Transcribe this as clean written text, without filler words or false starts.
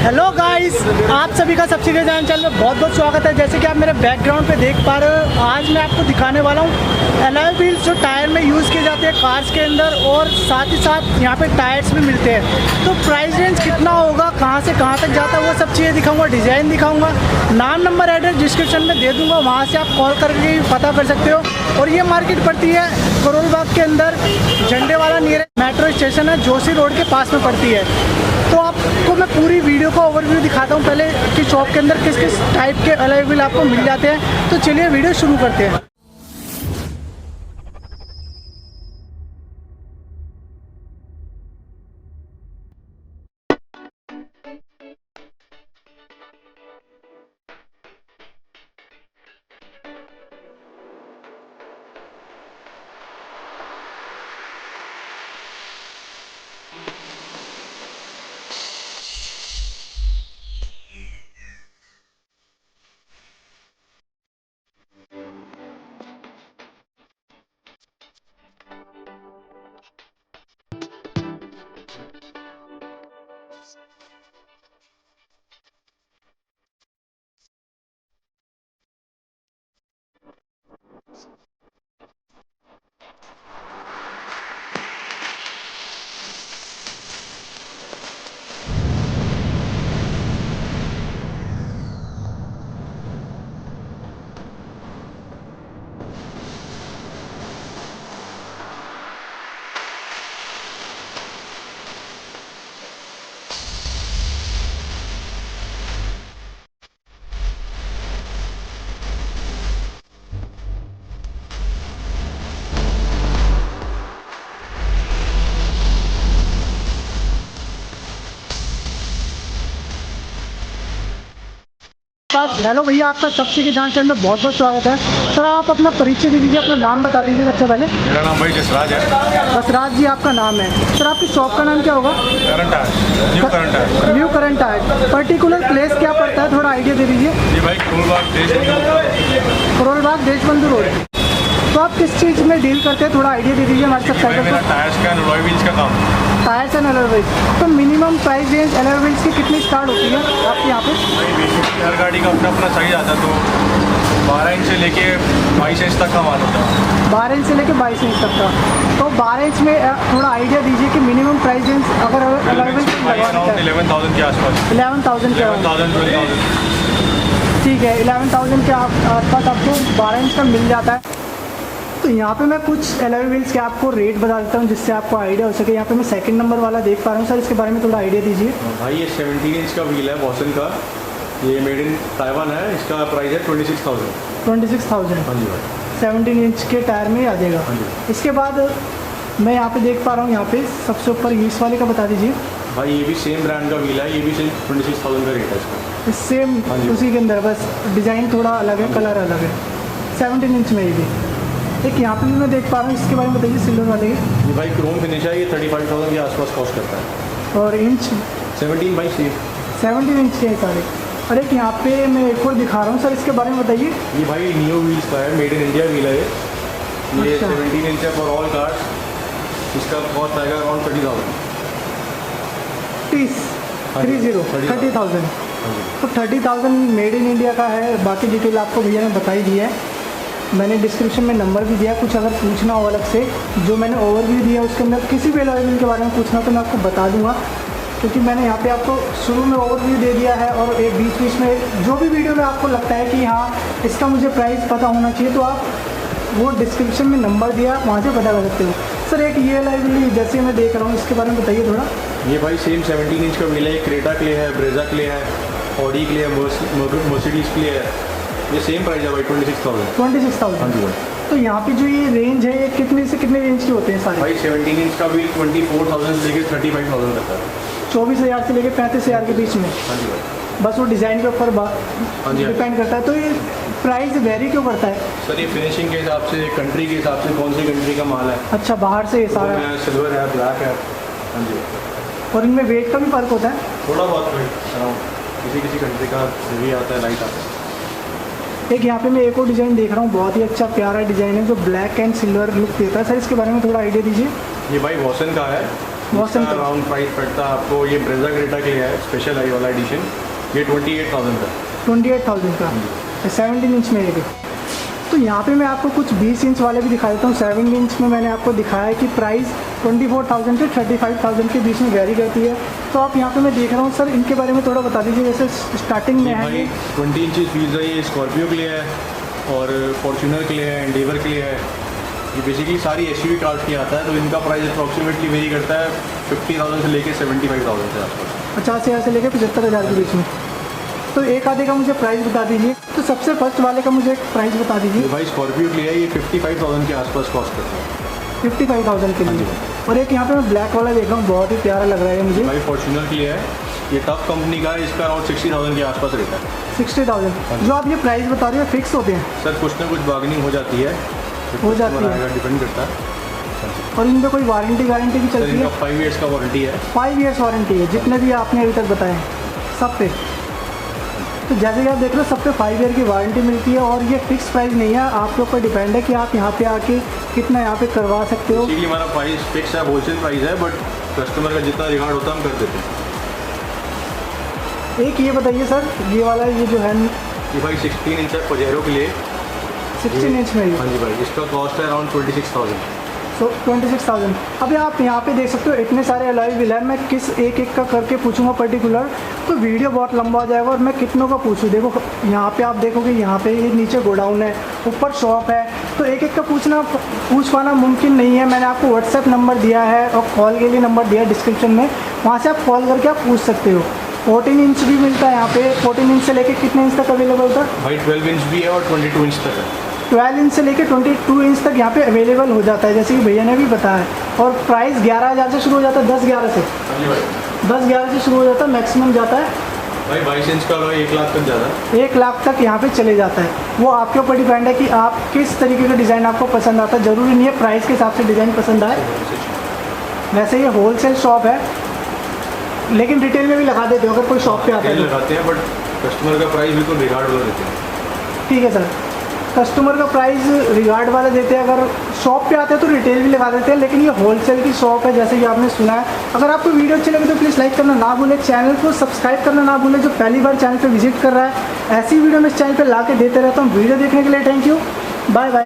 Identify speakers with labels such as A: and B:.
A: Hello guys, आप सभी का सबसे चैनल में बहुत बहुत स्वागत है। जैसे कि आप मेरे बैकग्राउंड पे देख पा रहे हो, आज मैं आपको दिखाने वाला हूँ एलॉय व्हील्स जो टायर में यूज़ किए जाते हैं कार्स के अंदर, और साथ ही साथ यहाँ पे टायर्स भी मिलते हैं। तो प्राइस रेंज कितना होगा, कहाँ से कहाँ तक जाता है, वो सब चीज़ें दिखाऊंगा, डिज़ाइन दिखाऊंगा, नाम नंबर एड्रेस डिस्क्रिप्शन में दे दूँगा, वहाँ से आप कॉल करके पता कर सकते हो। और ये मार्केट पड़ती है करोल बाग के अंदर, झंडे वाला नियर मेट्रो स्टेशन है, जोशी रोड के पास में पड़ती है। तो आपको मैं पूरी वीडियो का ओवरव्यू दिखाता हूँ पहले कि शॉप के अंदर किस किस टाइप के अलॉय व्हील आपको मिल जाते हैं। तो चलिए वीडियो शुरू करते हैं। हेलो भैया, आपका सबसे की जानकारी में बहुत बहुत स्वागत है। सर आप अपना परिचय दे दीजिए, अपना नाम बता दीजिए सबसे पहले।
B: मेरा नाम भाई जसराज है।
A: जसराज जी आपका नाम है। सर आपकी शॉप का नाम क्या होगा?
B: करंट है, न्यू करंट है।
A: न्यू करंट है। पर्टिकुलर प्लेस क्या पड़ता है, थोड़ा आइडिया दे दीजिए।
B: जी भाई,
A: करोल बाग देशबंधु रोड। तो आप किस चीज़ में डील करते हैं, थोड़ा आइडिया दे दीजिए हमारे
B: भाई मेरा
A: साथ।
B: टायर्स का एलॉय व्हील्स का काम।
A: Tyres and alloy wheels. तो minimum price range alloy wheels की कितनी स्टार्ट होती है आपके यहाँ पे?
B: भाई बेसिकली हर गाड़ी का अपना अपना साइज आता है, तो 12 इंच से लेके 22 इंच तक का माल होता है।
A: 12 इंच से लेके 22 इंच तक का। तो 12 इंच में थोड़ा आइडिया दीजिए कि मिनिमम प्राइस रेंज अगर अलॉय व्हील्स लगवाना है
B: 11,000 के आसपास।
A: 11,000 के
B: 11,000 12,000।
A: ठीक है, 11,000 के आसपास आपको 12 इंच का मिल जाता है। तो यहाँ पे मैं कुछ अलॉय व्हील्स के आपको रेट बता देता हूँ जिससे आपको आइडिया हो सके। यहाँ पे मैं सेकंड नंबर वाला देख पा रहा हूँ। सर इसके बारे में थोड़ा आइडिया दीजिए।
B: भाई ये 17 इंच का व्हील है बॉसन का, ये मेड इन ताइवान है। इसका प्राइस है 26,000।
A: 26,000।
B: हाँ जी भाई,
A: 17 इंच के टायर में आ जाएगा।
B: हाँ जी।
A: इसके बाद मैं यहाँ पे देख पा रहा हूँ, यहाँ पे सबसे ऊपर इस वाले का बता दीजिए।
B: भाई ये भी सेम ब्रांड का व्हील है, ये भी सेम 26,000 का रेट है इसका।
A: सेम
B: हाँ जी।
A: उसी के अंदर, बस डिज़ाइन थोड़ा अलग है, कलर अलग है। 17 इंच में ये भी एक यहाँ पे भी मैं देख पा रहा हूँ। इसके बारे में बताइए, सिल्वर वाले की।
B: ये भाई क्रोम फिनिश है, ये 35,000 के आसपास कॉस्ट करता है।
A: और इंच
B: 17 बाई
A: 17 इंच के सारे। और एक यहाँ पे मैं एक और दिखा रहा हूँ। सर इसके बारे में बताइए।
B: ये भाई नियो व्हील्स का है, मेड इन इंडिया व्हील है ये।
A: अच्छा।
B: 17 इंच है फॉर ऑल कार्स। इसका कॉस्ट आएगा अराउंड 30,000।
A: 30,000। तो 30,000 मेड इन इंडिया का है। बाकी डिटेल आपको भैया ने बताई दी है। मैंने डिस्क्रिप्शन में नंबर भी दिया, कुछ अगर पूछना हो अलग से जो मैंने ओवरव्यू दिया उसके अंदर किसी भी अलॉय व्हील के बारे में पूछना तो मैं आपको बता दूंगा, क्योंकि मैंने यहाँ पे आपको शुरू में ओवरव्यू दे दिया है। और एक बीच बीच में जो भी वीडियो में आपको लगता है कि हाँ इसका मुझे प्राइस पता होना चाहिए, तो आप वो डिस्क्रिप्शन में नंबर दिया, वहाँ से पता कर सकते हो। सर एक ये अलॉय व्हील जैसे मैं देख रहा हूँ, इसके बारे में बताइए थोड़ा।
B: ये भाई सेम 17 इंच का व्हील है। क्रेटा के लिए है, ब्रेजा के लिए है, ऑडी के लिए है, मर्सिडीज के लिए है। ये सेम प्राइस है भाई 26,000।
A: 26,000।
B: हाँ जी भाई।
A: तो यहाँ पे जो ये रेंज है, ये कितने से कितने रेंज के होते हैं सारे?
B: भाई 17 इंच का व्हील 24,000 से लेकर 35,000 तक है।
A: 24,000 से लेकर 35,000 के बीच में।
B: हाँ जी भाई।
A: बस वो डिज़ाइन के ऊपर
B: हाँ जी।
A: डिपेंड करता है। तो ये प्राइस वेरी क्यों करता है?
B: सर ये फिनिशिंग के हिसाब से, कंट्री के हिसाब से, कौन सी कंट्री का माल है।
A: अच्छा, बाहर से सारा।
B: सिल्वर है, ब्लैक है। हाँ जी।
A: और इनमें वेट का भी फ़र्क होता है?
B: थोड़ा बहुत भाई अराउंड, किसी किसी कंट्री का हेवी आता है, लाइट आता है।
A: एक यहाँ पे मैं एक और डिज़ाइन देख रहा हूँ, बहुत ही अच्छा प्यारा डिज़ाइन है जो ब्लैक एंड सिल्वर लुक देता है। सर इसके बारे में थोड़ा आइडिया दीजिए।
B: ये भाई वॉसन का है,
A: मौसम
B: इसका
A: का
B: राउंड प्राइस पड़ता है आपको, ये ब्रेजा क्रेटा के लिए है स्पेशल आई वाला एडिशन, ये 28,000 का।
A: 28,000 का 17 इंच में ये भी। तो यहाँ पे मैं आपको कुछ 20 इंच वाले भी दिखा देता हूँ। 7 इंच में मैंने आपको दिखाया है कि प्राइस 24,000 से 35,000 के बीच में वेरी करती है। तो आप यहाँ पे मैं देख रहा हूँ सर, इनके बारे में थोड़ा बता दीजिए। जैसे स्टार्टिंग में
B: ये
A: है
B: भाई 20 इंचेस व्हील्स है, ये स्कॉर्पियो के लिए है और फॉर्च्यूनर के लिए है, एंडेवर के लिए है। ये बेसिकली सारी एसयूवी कार्स के आता है, तो इनका प्राइस अप्रॉक्सीमेटली वेरी करता है 50,000 से लेके 75,000 से आसपास।
A: 50,000 से लेकर 75,000 के बीच में। तो एक आधे का मुझे प्राइस बता दीजिए। तो सबसे फर्स्ट वाले का मुझे प्राइस बता
B: ये
A: दीजिए।
B: भाई स्कॉर्पियो के लिए है, ये 55,000 के आसपास कॉस्ट करता है।
A: 55,000 के
B: हाँ
A: लिए।
B: जी।
A: और एक यहाँ पे मैं ब्लैक वाला देख रहा हूँ, बहुत ही प्यारा लग रहा है मुझे।
B: भाई फॉर्च्यूनर के लिए है, ये टफ कंपनी का है, इसका अराउंड 60,000 के आसपास रहता है।
A: 60,000 जो आप ये प्राइस बता रहे हो फिक्स होते हैं?
B: सर कुछ ना कुछ बार्गेनिंग हो जाती है,
A: हो जाती है।
B: डिपेंड करता है।
A: और इन पे कोई वारंटी गारंटी भी
B: सर
A: चलती है?
B: इनका 5 ईयर्स का वारंटी है।
A: 5 ईयर्स वारंटी है, जितने भी आपने अभी तक बताए सब पे। तो जैसे कि आप देख रहे हो, सब पे 5 ईयर की वारंटी मिलती है और ये फिक्स प्राइस नहीं है, आपके ऊपर डिपेंड है कि आप यहाँ पे आके कितना यहाँ पे करवा सकते हो।
B: इसीलिए हमारा प्राइस फिक्स है, होलसेल प्राइस है, बट कस्टमर का जितना रिगार्ड होता है हम कर देते हैं।
A: एक ये बताइए सर, ये वाला ये जो है
B: ये भाई 16 इंच है पजेरो के लिए।
A: 16 इंच में
B: हाँ जी भाई, इसका कॉस्ट है अराउंड 26,000।
A: सो 26,000। अभी आप यहाँ पे देख सकते हो इतने सारे अलॉय व्हील है। मैं किस एक एक का करके पूछूंगा पर्टिकुलर, तो वीडियो बहुत लंबा हो जाएगा और मैं कितनों का पूछूं। देखो यहाँ पे आप देखोगे, यहाँ पे ये नीचे गोडाउन है, ऊपर शॉप है, तो एक एक का पूछ पाना मुमकिन नहीं है। मैंने आपको व्हाट्सएप नंबर दिया है और कॉल के लिए नंबर दिया है डिस्क्रिप्शन में, वहाँ से आप कॉल करके आप पूछ सकते हो। 14 इंच भी मिलता है यहाँ पे। 14 इंच से लेके कितने इंच तक अवेलेबल था?
B: भाई 12 इंच भी है और 22 इंच तक है।
A: 12 इंच से लेके 22 इंच तक यहाँ पे अवेलेबल हो जाता है, जैसे कि भैया ने भी बताया। और प्राइस 11,000 से शुरू हो जाता है, 10-11 से।
B: हाँ जी भाई।
A: 10-11 से शुरू हो जाता है, मैक्सिमम जाता है
B: भाई 22 इंच का 1 लाख तक ज़्यादा।
A: 1 लाख तक यहाँ पे चले जाता है। वो आपके ऊपर डिपेंड है कि आप किस तरीके का डिज़ाइन आपको पसंद आता है। ज़रूरी नहीं है प्राइस के हिसाब से डिज़ाइन पसंद आए। वैसे ये होलसेल शॉप है, लेकिन रिटेल में भी लगा देते हो अगर कोई शॉप पे आता है तो।
B: लगाते हैं, बट कस्टमर का प्राइस बिल्कुल रिगार्ड वाला देते हैं।
A: ठीक है सर, कस्टमर का प्राइस रिगार्ड वाला देते हैं। अगर शॉप पे आते हैं तो रिटेल भी लगा देते हैं, लेकिन ये होलसेल की शॉप है, जैसे कि आपने सुना है। अगर आपको वीडियो अच्छी लगे तो प्लीज़ लाइक करना ना भूलें, चैनल को सब्सक्राइब करना ना भूलें। जो पहली बार चैनल पे विजिट कर रहा है, ऐसी वीडियो मैं इस चैनल पे ला के देते रहता हूँ। वीडियो देखने के लिए थैंक यू, बाय बाय।